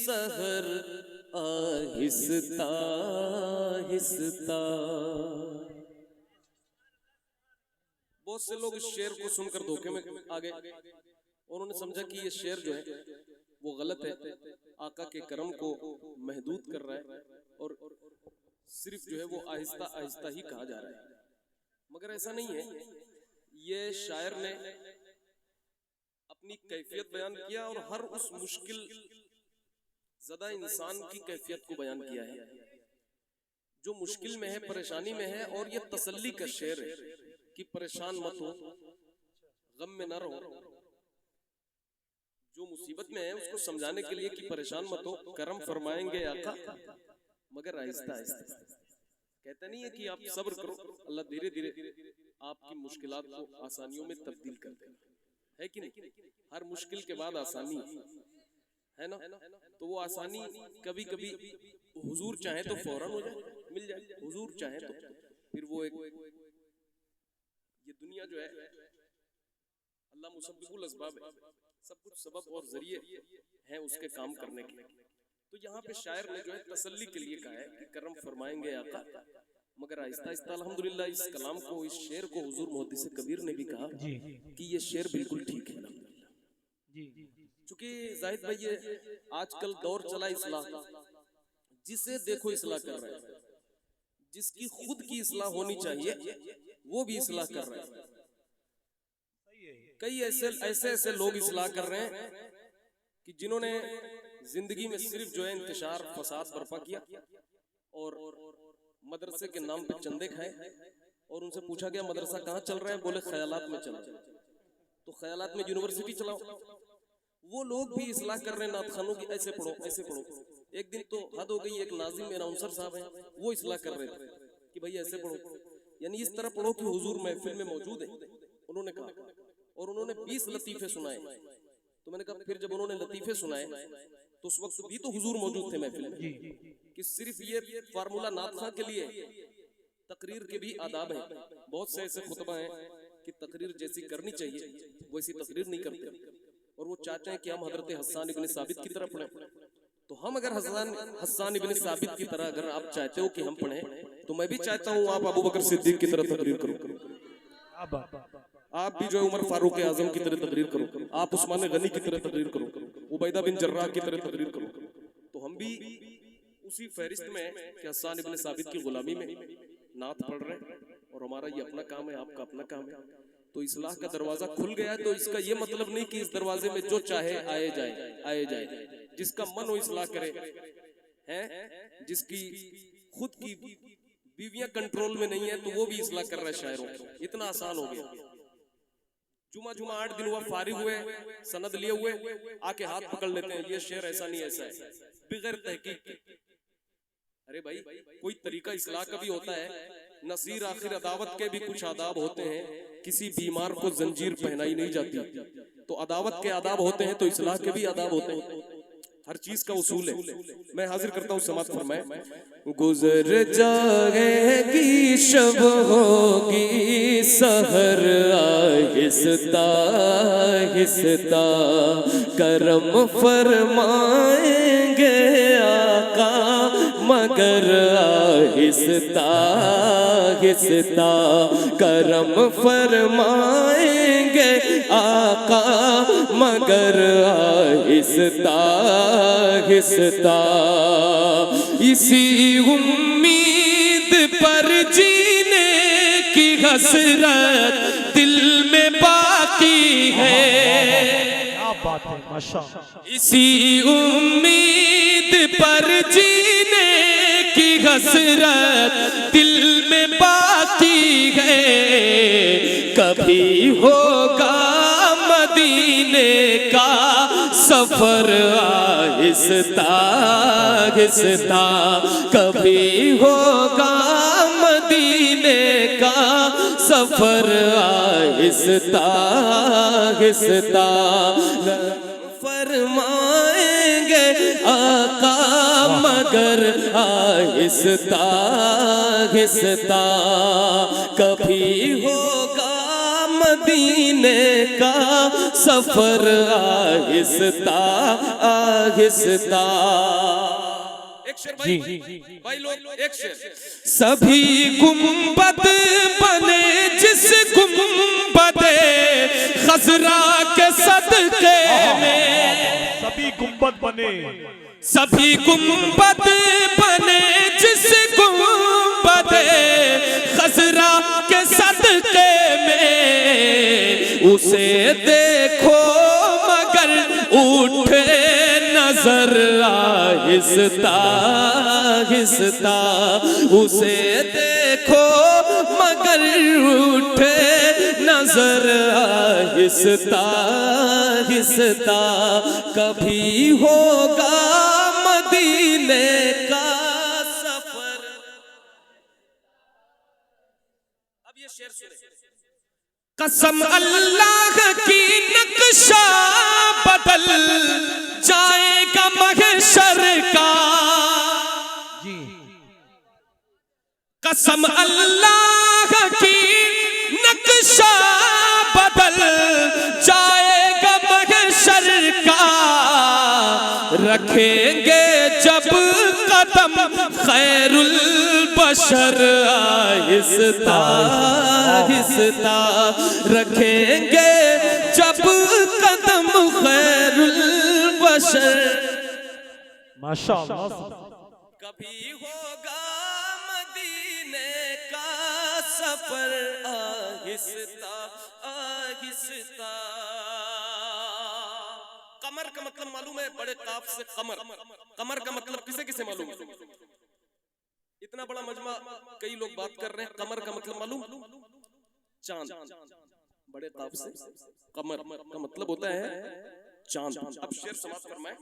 سحر آہستہ آہستہ. بہت سے لوگ اس شعر کو سن کر دھوکے میں آگے، انہوں نے سمجھا کہ یہ شعر جو ہے وہ غلط ہے، آقا کے کرم کو محدود کر رہا ہے اور صرف جو ہے وہ آہستہ آہستہ ہی کہا جا رہا ہے. مگر ایسا نہیں ہے. یہ شاعر نے اپنی کیفیت بیان کیا اور ہر اس مشکل زدہ انسان کی کیفیت کو بیان کیا ہے جو مشکل میں ہے، پریشانی میں ہے. اور یہ تسلی کا شعر ہے کہ پریشان مت ہو، غم میں نہ رہو. جو مصیبت میں ہے اس کو سمجھانے کے لیے کہ پریشان مت ہو، کرم فرمائیں گے آقا مگر آہستہ آہستہ. کہتا نہیں ہے کہ آپ صبر کرو، اللہ دھیرے دھیرے آپ کی مشکلات کو آسانیوں میں تبدیل کر دے گا. ہے کہ نہیں؟ ہر مشکل کے بعد آسانی ہے نا. تو وہ آسانی کبھی کبھی حضور چاہیں تو فوراً ہو جائے، مل جائے. حضور چاہیں تو پھر وہ ایک یہ دنیا جو ہے اللہ مسبب الاسباب ہے، سب کچھ سبب اور ذریعے ہیں اس کے کام کرنے کے. تو یہاں پہ شاعر نے جو ہے تسلی کے لیے کہا ہے کہ کرم فرمائیں گے آقا مگر آہستہ آہستہ. الحمدللہ اس کلام کو، اس شعر کو حضور محدث کبیر نے بھی کہا کہ یہ شعر بالکل ٹھیک ہے. چونکہ زاہد بھائی یہ آج کل دور چلا اصلاح کا، جسے دیکھو اصلاح کر رہے ہیں. جس کی خود کی اصلاح ہونی چاہیے وہ بھی اصلاح کر رہے ہیں. کئی ایسے لوگ اصلاح کر رہے ہیں کہ جنہوں نے زندگی میں صرف جو ہے انتشار فساد برپا کیا اور مدرسے کے نام پہ چندے کھائے. اور ان سے پوچھا گیا مدرسہ کہاں چل رہا ہے؟ بولے خیالات میں چل رہا ہے. تو خیالات میں یونیورسٹی چلاؤ. وہ لوگ بھی اصلاح کر رہے ہیں نعت خانوں کی، ایسے پڑھو ایسے پڑھو. ایک دن تو حد ہو گئی، ایک ناظم اناؤنسر صاحب ہیں وہ اصلاح کر رہے تھے کہ بھائی ایسے پڑھو، یعنی اس طرح پڑھو کہ حضور محفل میں موجود ہیں. انہوں نے کہا اور انہوں نے 20 لطیفے سنائے. تو میں نے کہا پھر جب انہوں نے لطیفے سنائے تو اس وقت بھی تو حضور موجود تھے محفل میں، کہ صرف یہ فارمولا نعت خواں کے لیے. تقریر کے بھی آداب ہیں. بہت سے ایسے خطبہ ہیں کہ تقریر جیسی کرنی چاہیے ویسی تقریر نہیں کرتے، اور وہ چاہتے ہیں کہ ہم حضرت حسان ابن ثابت کی طرح پڑھیں. تو ہم اگر حسان ابن ثابت کی طرح اگر آپ چاہتے ہو کہ ہم پڑھیں تو میں بھی چاہتا ہوں آپ ابو بکر صدیق کی طرح تقریر کرو. آپ بھی جو ہے عمر فاروق اعظم کی طرح تقریر کرو. آپ عثمان غنی کی طرح تقریر کرو، عبیدہ بن جراح کی طرح تقریر کرو. تو ہم بھی اسی فہرست میں کہ حسان ابن ثابت کی غلامی میں نعت پڑھ رہے ہیں، اور ہمارا یہ اپنا کام ہے، آپ کا اپنا کام ہے. تو اصلاح کا دروازہ کھل گیا ہے. تو اس کا یہ مطلب نہیں کہ اس دروازے میں جو چاہے آئے جائے. جس کا من ہو اصلاح کرے. جس کی خود کی بیویاں کنٹرول میں نہیں ہے تو وہ بھی اصلاح کر رہا ہے شاعروں. اتنا آسان ہو گیا. جمعہ 8 دن ہوا، فارغ ہوئے، سند لیے ہوئے، آ کے ہاتھ پکڑ لیتے ہیں یہ شعر ایسا نہیں ایسا ہے، بغیر تحقیق. ارے بھائی کوئی طریقہ اصلاح کا بھی ہوتا ہے. نصیر آخر عداوت کے بھی کچھ آداب ہوتے ہیں. کسی بیمار کو زنجیر پہنائی نہیں جاتی. تو عداوت کے آداب ہوتے ہیں تو اصلاح کے بھی آداب ہوتے ہیں. ہر چیز کا اصول ہے. میں حاضر کرتا ہوں سماعت فرمائیں. گزر جائے گی شب ہوگی سحر آہستہ آہستہ کرم فرمائیں گے آقا مگر آہستہ آہستہ کرم فرمائیں گے آقا مگر آہستہ آہستہ. اسی امید پر جینے کی حسرت دل میں باقی ہے. اسی امید پر جینے کی حسرت دل میں باقی ہے. کبھی ہوگا مدینے کا سفر آہستہ آہستہ. کبھی ہوگا مدینے کا سفر آہستہ آہستہ. فرمائیں گے آقا مگر آہستہ آہستہ. کبھی ہوگا مدینے کا سفر آہستہ آہستہ. ایک شعر بھائی لوگ ایک شعر. سبھی گنبد بنے جس گنبد خضرا کے صدقے میں. سبھی گنبد بنے سبھی گنبد بنے جس گنبد خضرا کے صدقے میں. اسے دیکھو مگر اٹھے نظر آہستہ آہستہ. اسے دیکھو مگر اٹھے نظر آہستہ آہستہ. کبھی ہوگا مدینے کا سفر. اب یہ شعر سنیں. قسم اللہ کی نقشہ بدل جائے گا محشر کا. قسم اللہ کی نقشہ بدل جائے گا محشر کا. رکھیں گے جب قدم خیر البشر آہستہ آہستہ. رکھیں گے جب قدم خیر البشر. ماشاءاللہ. کبھی ہوگا مدینے کا سفر آہستہ آہستہ. قمر کا مطلب معلوم ہے؟ بڑے قاف سے قمر. قمر کا مطلب کسے کسے معلوم ہے؟ اتنا بڑا مجمع کئی لوگ بات کر رہے ہیں. قمر کا مطلب معلوم؟ چاند. بڑے قاف سے قمر کا مطلب ہوتا ہے چاند. اب شعر سماعت فرمائیں.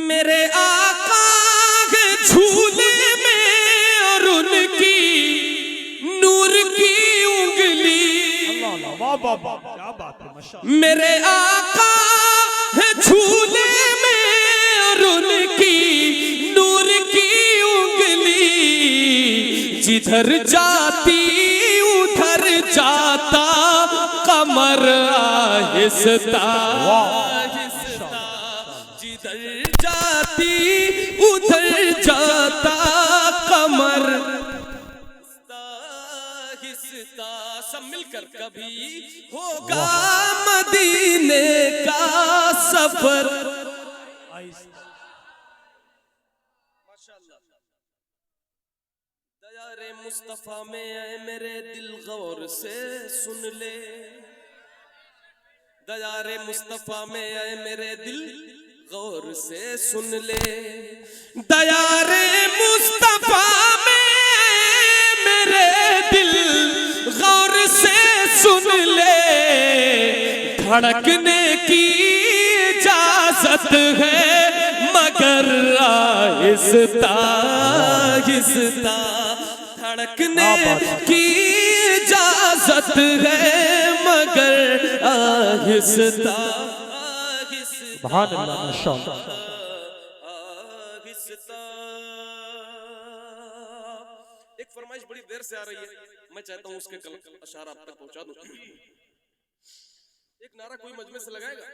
میرے آقا کے جھولے میں اور ان کی نور کی انگلی. کیا بات ہے. میرے آقا ہے جھولے میں اور ان کی نور کی انگلی. جدھر جاتی ادھر جاتا قمر آہستہ آہستہ. جدھر جاتی ادھر جاتا قمر آہستہ. سب مل کر. کبھی ہوگا مدینے کا سفر. دیار مصطفیٰ میں اے میرے دل غور سے سن لے. دیار مصطفیٰ میں اے میرے دل غور سے سن لے. دیار مصطفیٰ میں میرے دل غور سے سن لے. دھڑکنے کی اجازت ہے مگر آہستہ آہستہ. دھڑکنے کی اجازت ہے مگر آہستہ آہستہ. سبحان اللہ. ماشاءاللہ. ایک فرمائش بڑی دیر سے آ رہی ہے, میں چاہتا ہوں اس کے اشارہ آپ تک پہنچا دوں. ایک نعرہ کوئی مجمع سے لگائے گا؟